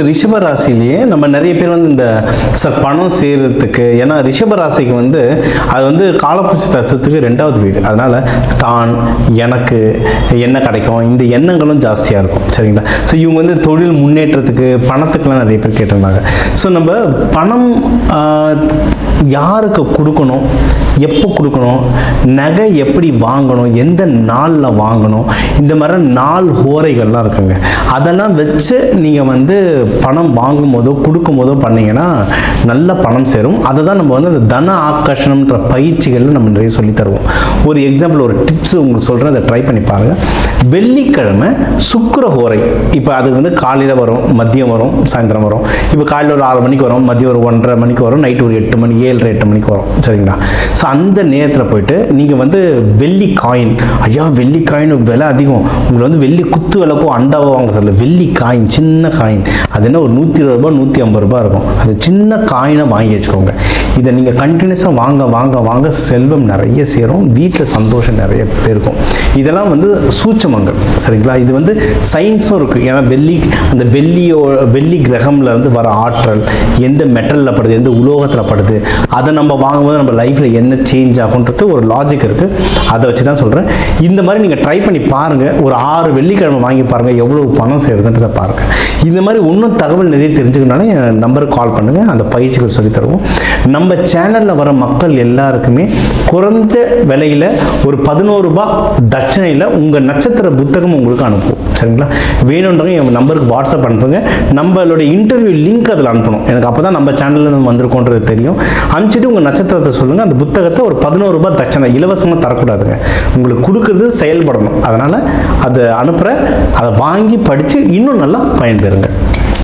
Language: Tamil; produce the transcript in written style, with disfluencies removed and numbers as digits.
ரிஷப ராசிலேயே நம்ம நிறைய பேர் வந்து இந்த பணம் சேர்றதுக்கு, ஏன்னா ரிஷப ராசிக்கு வந்து அது வந்து காலப்புருஷ தத்துவத்துக்கு 2வது வீடு. அதனால தான் எனக்கு என்ன கிடைக்கும் இந்த எண்ணங்களும் ஜாஸ்தியாக இருக்கும். சரிங்களா? ஸோ இவங்க வந்து தொழில் முன்னேற்றத்துக்கு பணத்துக்கெல்லாம் நிறைய பேர் கேட்டிருந்தாங்க. ஸோ நம்ம பணம் யாருக்கு கொடுக்கணும், எப்போ கொடுக்கணும், நகை எப்படி வாங்கணும், எந்த நாளில் வாங்கணும், இந்த மாதிரி நாள் ஹோரைகள்லாம் இருக்குங்க. அதெல்லாம் வச்சு நீங்கள் வந்து பணம் வாங்கும் போதோ கொடுக்கும் போதோ பண்ணிங்கன்னா நல்ல பணம் சேரும். அதை தான் நம்ம வந்து அந்த தன ஆக்கர்ஷணம்ன்ற பயிற்சிகள் நம்ம நிறைய சொல்லி தருவோம். ஒரு எக்ஸாம்பிள், ஒரு டிப்ஸ் உங்களுக்கு சொல்கிறேன், அதை ட்ரை பண்ணி பாருங்கள். வெள்ளிக்கிழமை சுக்கிர ஹோரை, இப்போ அது வந்து காலையில் வரும், மதியம் வரும், சாயந்தரம் வரும். இப்போ காலையில் ஒரு 6 மணிக்கு வரும், மதியம் ஒரு 1:30 மணிக்கு வரும், நைட்டு ஒரு 8 மணி 7:30 8 மணிக்கு வரும். சரிங்களா? ஸோ அந்த நேரத்தில் போயிட்டு நீங்கள் வந்து வெள்ளி காயின், ஐயா வெள்ளி காயின் விலை அதிகம், உங்களை வந்து வெள்ளி குத்து விளக்கோ அண்டாவோ வாங்க சொல்ல, வெள்ளி காயின் சின்ன காயின், அது என்ன ஒரு 120 ரூபா 150 ரூபா இருக்கும், அது சின்ன காயினை வாங்கி வச்சுக்கோங்க. இதை நீங்கள் கண்டினியூஸாக வாங்க வாங்க வாங்க செல்வம் நிறைய சேரும், வீட்டில் சந்தோஷம் நிறைய பேருக்கும். இதெல்லாம் வந்து சூட்சமங்கள். சரிங்களா? இது வந்து சயின்ஸும் இருக்குது. ஏன்னா அந்த வெள்ளி கிரகம்ல இருந்து வர ஆற்றல் எந்த மெட்டலில் படுது, எந்த உலோகத்தில் படுது, அதை நம்ம வாங்கும்போது நம்ம லைஃப்பில் என்ன சேஞ்ச் ஆகுன்றது ஒரு லாஜிக் இருக்குது. அதை வச்சு தான் சொல்கிறேன். இந்த மாதிரி நீங்கள் ட்ரை பண்ணி பாருங்கள். ஒரு 6 வெள்ளிக்கிழமை வாங்கி பாருங்கள், எவ்வளோ பணம் சேருதுன்றதை பாருங்கள். இந்த மாதிரி இன்னும் தகவல் நிறைய தெரிஞ்சுக்கனால என் நம்பருக்கு கால் பண்ணுங்கள், அந்த பயிற்சிகள் சொல்லி தருவோம். நம்ம சேனலில் வர மக்கள் எல்லாருக்குமே குறைஞ்ச விலையில் ஒரு 11 ரூபாய் தட்சணையில் உங்கள் நட்சத்திர புத்தகம் உங்களுக்கு அனுப்புவோம். சரிங்களா? வேணுன்றவங்க என் நம்பருக்கு வாட்ஸ்அப் அனுப்புங்க. நம்மளுடைய இன்டர்வியூ லிங்க் அதில் அனுப்பணும். எனக்கு அப்போ தான் நம்ம சேனலில் நம்ம வந்திருக்கோன்றது தெரியும். அனுப்பிச்சிட்டு உங்கள் நட்சத்திரத்தை சொல்லுங்கள். அந்த புத்தகத்தை ஒரு 11 ரூபாய் தட்சணை இலவசமாக தரக்கூடாதுங்க, உங்களுக்கு கொடுக்குறது செயல்படணும். அதனால் அதை அனுப்புகிறேன், அதை வாங்கி படித்து இன்னும் நல்லா பயன்பெறுங்க.